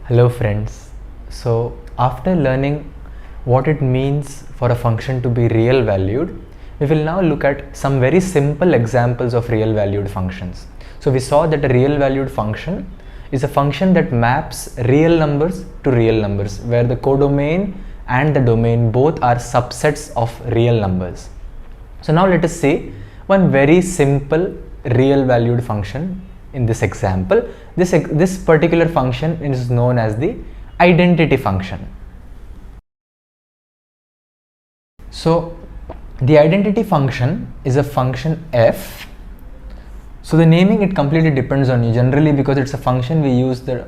Hello friends. So after learning what it means for a function to be real valued, we will now look at some very simple examples of real valued functions. So we saw that a real valued function is a function that maps real numbers to real numbers, where the codomain and the domain both are subsets of real numbers. So now let us see one very simple real valued function. In this example, this particular function is known as the identity function. So the identity function is a function f. So the naming, it completely depends on you. Generally, because it's a function, we use the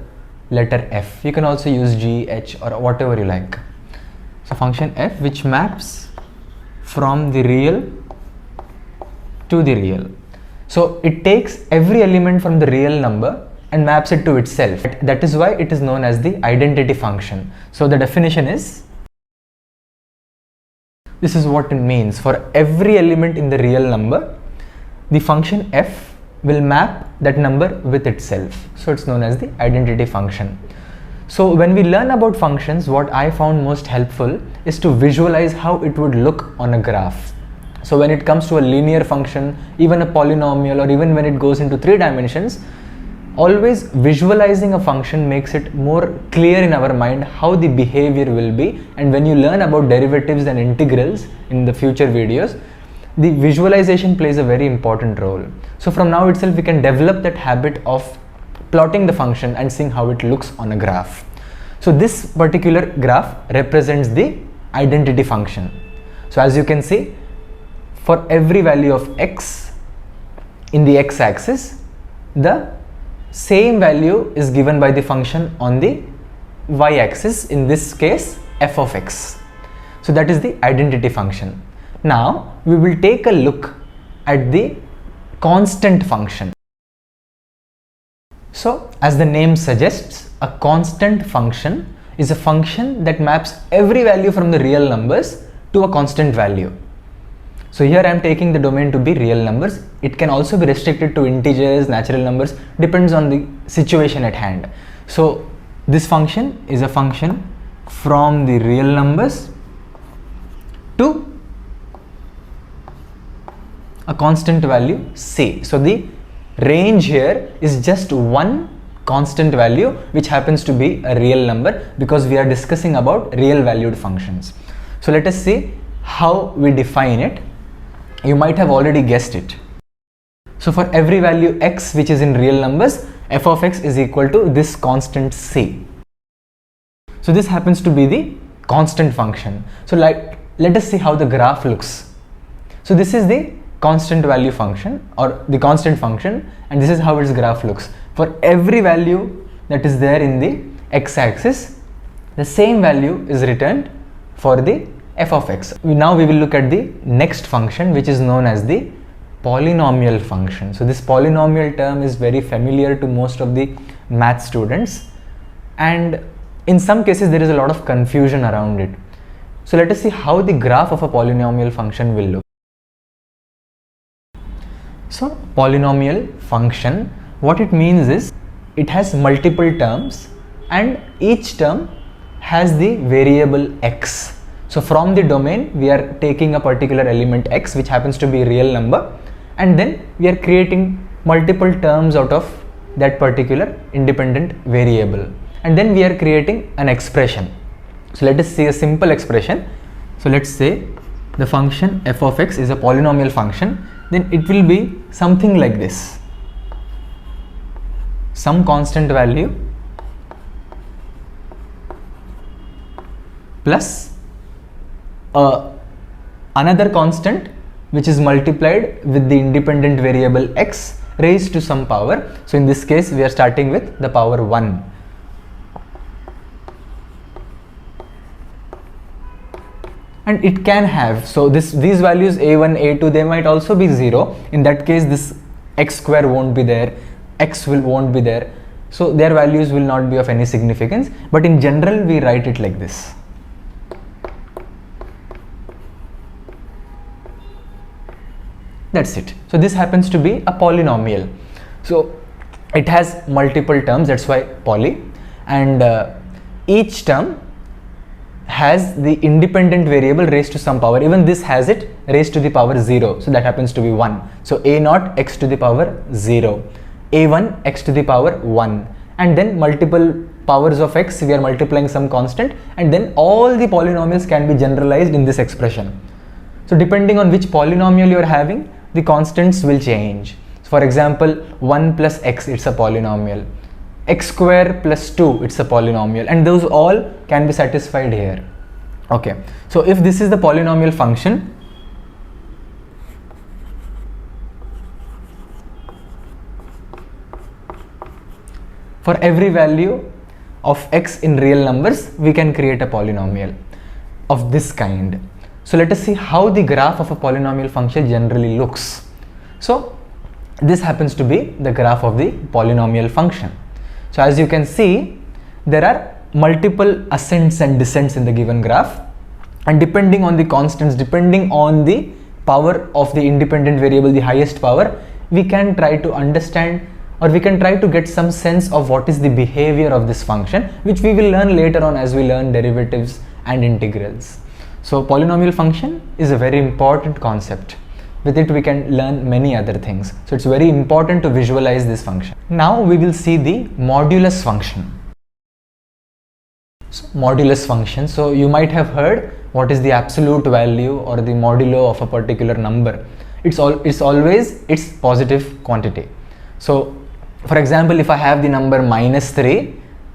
letter f. You can also use g, h, or whatever you like. So function f, which maps from the real to the real. So it takes every element from the real number and maps it to itself. That is why it is known as the identity function. So the definition is, this is what it means. For every element in the real number, the function f will map that number with itself. So it's known as the identity function. So when we learn about functions, what I found most helpful is to visualize how it would look on a graph. So when it comes to a linear function, even a polynomial, or even when it goes into 3 dimensions, always visualizing a function makes it more clear in our mind how the behavior will be. And when you learn about derivatives and integrals in the future videos, the visualization plays a very important role. So from now itself, we can develop that habit of plotting the function and seeing how it looks on a graph. So this particular graph represents the identity function. So as you can see, for every value of x in the x-axis, the same value is given by the function on the y-axis, in this case f of x. So that is the identity function. Now we will take a look at the constant function. So as the name suggests, a constant function is a function that maps every value from the real numbers to a constant value. So here I am taking the domain to be real numbers. It can also be restricted to integers, natural numbers, depends on the situation at hand. So this function is a function from the real numbers to a constant value c. So the range here is just one constant value, which happens to be a real number, because we are discussing about real valued functions. So let us see how we define it. You might have already guessed it. So for every value x which is in real numbers, f of x is equal to this constant c. So this happens to be the constant function. So let us see how the graph looks. So this is the constant value function, or the constant function, and this is how its graph looks. For every value that is there in the x-axis, the same value is returned for the f of x. Now we will look at the next function, which is known as the polynomial function. So this polynomial term is very familiar to most of the math students, and in some cases there is a lot of confusion around it. So let us see how the graph of a polynomial function will look. So polynomial function, what it means is, it has multiple terms and each term has the variable x. So from the domain, we are taking a particular element x, which happens to be a real number, and then we are creating multiple terms out of that particular independent variable, and then we are creating an expression. So let us see a simple expression. So let's say the function f of x is a polynomial function, then it will be something like this: some constant value plus another constant which is multiplied with the independent variable x raised to some power. So in this case, we are starting with the power 1. And it can have, so these values a1, a2, they might also be 0. In that case, this x square won't be there, x won't be there. So their values will not be of any significance. But in general, we write it like this. That's it. So this happens to be a polynomial. So it has multiple terms, that's why poly. and each term has the independent variable raised to some power. Even this has it raised to the power 0, so that happens to be 1. So a0 x to the power 0, a1 x to the power 1, and then multiple powers of x, we are multiplying some constant, and then all the polynomials can be generalized in this expression. So depending on which polynomial you are having, the constants will change. So for example, 1 plus x, it's a polynomial, x square plus 2, it's a polynomial, and those all can be satisfied here. Okay, so if this is the polynomial function, for every value of x in real numbers, we can create a polynomial of this kind. So let us see how the graph of a polynomial function generally looks. So this happens to be the graph of the polynomial function. So as you can see, there are multiple ascents and descents in the given graph, and depending on the constants, depending on the power of the independent variable, the highest power, we can try to understand, or we can try to get some sense of what is the behavior of this function, which we will learn later on as we learn derivatives and integrals. So polynomial function is a very important concept. With it we can learn many other things. So it's very important to visualize this function. Now we will see the modulus function. So modulus function, so you might have heard what is the absolute value or the modulo of a particular number. It's always its positive quantity. So for example, if I have the number -3,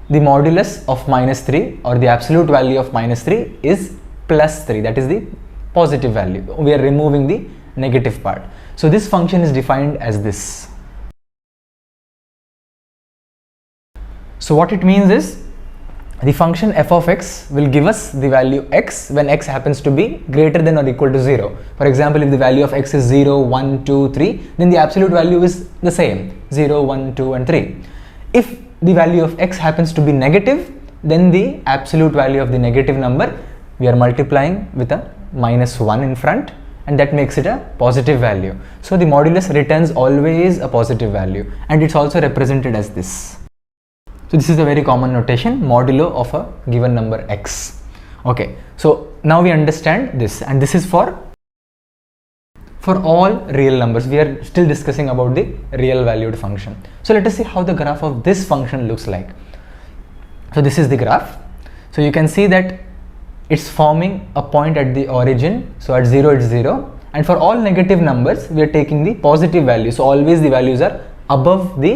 the modulus of -3 or the absolute value of -3 is +3, that is the positive value. We are removing the negative part. So this function is defined as this. So what it means is, the function f of x will give us the value x when x happens to be greater than or equal to 0. For example, if the value of x is 0, 1, 2, 3, then the absolute value is the same, 0, 1, 2 and 3. If the value of x happens to be negative, then the absolute value of the negative number, we are multiplying with a -1 in front, and that makes it a positive value. So the modulus returns always a positive value, and it's also represented as this. So this is a very common notation, modulo of a given number x. Okay, so now we understand this, and this is for all real numbers. We are still discussing about the real valued function. So let us see how the graph of this function looks like. So this is the graph. So you can see that it's forming a point at the origin. So at 0 it's 0, and for all negative numbers we are taking the positive value. So always the values are above the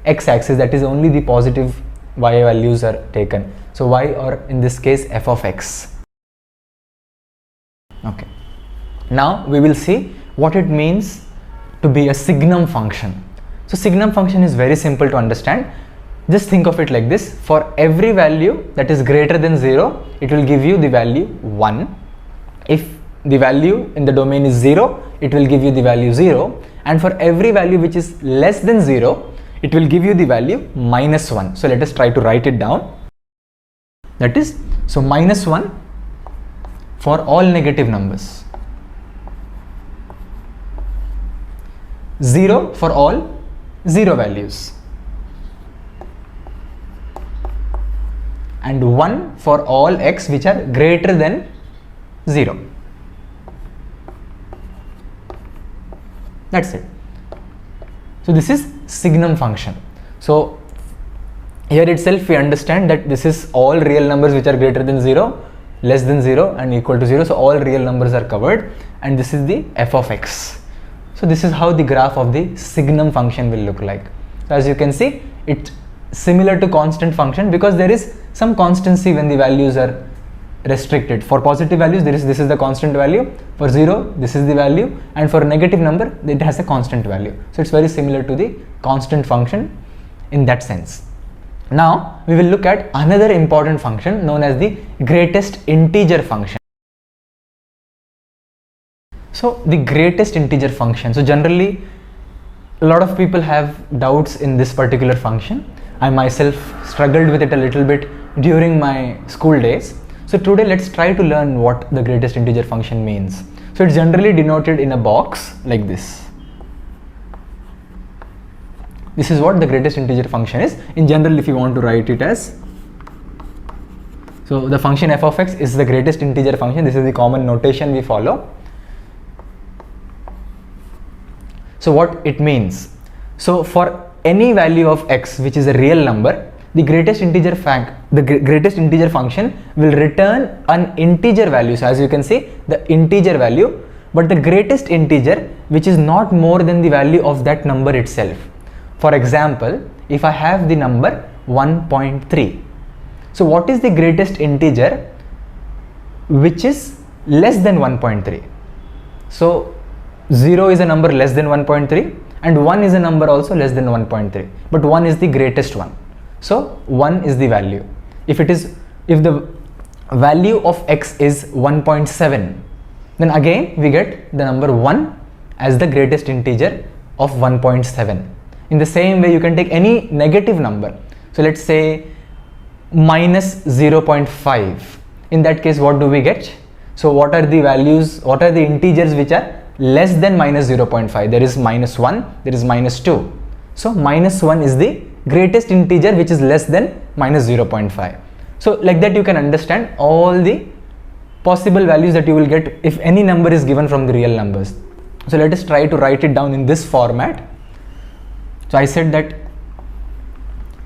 x-axis, that is only the positive y values are taken. So y, or in this case f of x. Okay, now we will see what it means to be a signum function. So signum function is very simple to understand. Just think of it like this: for every value that is greater than 0, it will give you the value 1. If the value in the domain is 0, it will give you the value 0, and for every value which is less than 0, it will give you the value -1. So let us try to write it down. That is, so -1 for all negative numbers, 0 for all 0 values, and 1 for all x which are greater than 0. That's it. So this is signum function. So here itself we understand that this is all real numbers which are greater than 0, less than 0 and equal to 0. So all real numbers are covered, and this is the f of x. So this is how the graph of the signum function will look like. So as you can see, it's similar to constant function because there is some constancy when the values are restricted. For positive values, this is the constant value. For 0, this is the value, and for negative number, it has a constant value. So it's very similar to the constant function in that sense. Now we will look at another important function known as the greatest integer function. So the greatest integer function. So generally, a lot of people have doubts in this particular function. I myself struggled with it a little bit during my school days. So today let's try to learn what the greatest integer function means. So it's generally denoted in a box like this. This is what the greatest integer function is. In general, if you want to write it as So the function f of x is the greatest integer function. This is the common notation we follow. So what it means? So for any value of x which is a real number, the greatest integer function will return an integer value. So as you can see, the integer value, but the greatest integer which is not more than the value of that number itself. For example, if I have the number 1.3, so what is the greatest integer which is less than 1.3? So 0 is a number less than 1.3 and 1 is a number also less than 1.3, but 1 is the greatest one. So 1 is the value. If the value of x is 1.7, then again we get the number 1 as the greatest integer of 1.7. In the same way, you can take any negative number. So let's say minus 0.5. In that case, what do we get? So what are the values, what are the integers which are less than minus 0.5? There is minus 1, there is minus 2. So minus 1 is the greatest integer which is less than minus 0.5. So like that you can understand all the possible values that you will get if any number is given from the real numbers. So let us try to write it down in this format. So I said that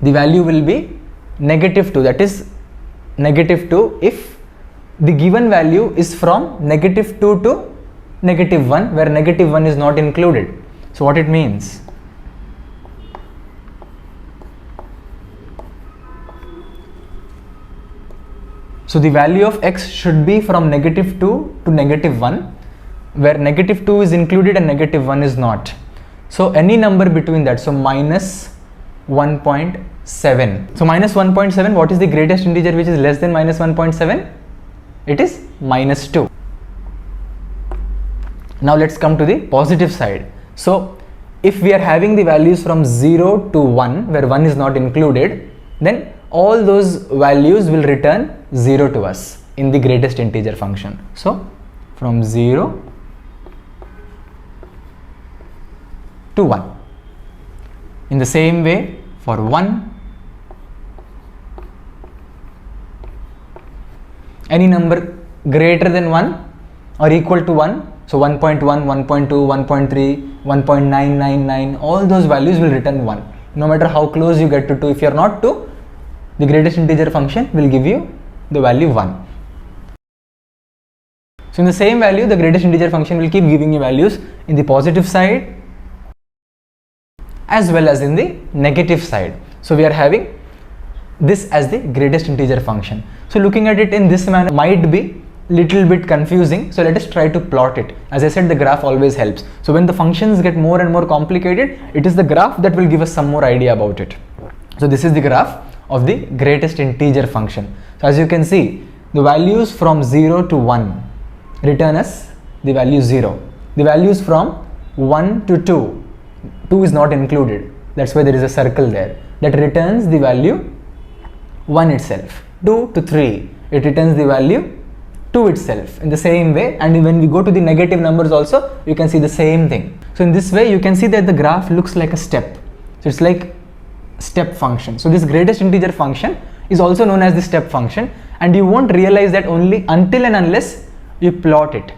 the value will be negative 2, that is negative 2 if the given value is from negative 2 to negative 1, where negative 1 is not included. So what it means? So the value of x should be from negative 2 to negative 1, where negative 2 is included and negative 1 is not. So any number between that, so minus 1.7. So minus 1.7, what is the greatest integer which is less than minus 1.7? It is minus 2. Now let's come to the positive side. So if we are having the values from 0 to 1, where 1 is not included, then all those values will return 0 to us in the greatest integer function. So from 0 to 1. In the same way, for 1, any number greater than 1 or equal to 1, so 1.1, 1.2, 1.3, 1.999, all those values will return 1. No matter how close you get to 2, if you are not 2, the greatest integer function will give you the value 1. So in the same value, the greatest integer function will keep giving you values in the positive side as well as in the negative side. So we are having this as the greatest integer function. So looking at it in this manner might be little bit confusing. So let us try to plot it. As I said, the graph always helps. So when the functions get more and more complicated, it is the graph that will give us some more idea about it. So this is the graph of the greatest integer function. So as you can see, the values from 0 to 1 return us the value 0. The values from 1 to 2, 2 is not included, that's why there is a circle there, that returns the value 1 itself. 2 to 3, it returns the value 2 itself in the same way. And when we go to the negative numbers also, you can see the same thing. So in this way you can see that the graph looks like a step. So it's like step function. So this greatest integer function is also known as the step function, and you won't realize that only until and unless you plot it.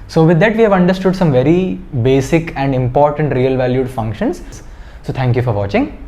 So with that we have understood some very basic and important real valued functions. So thank you for watching.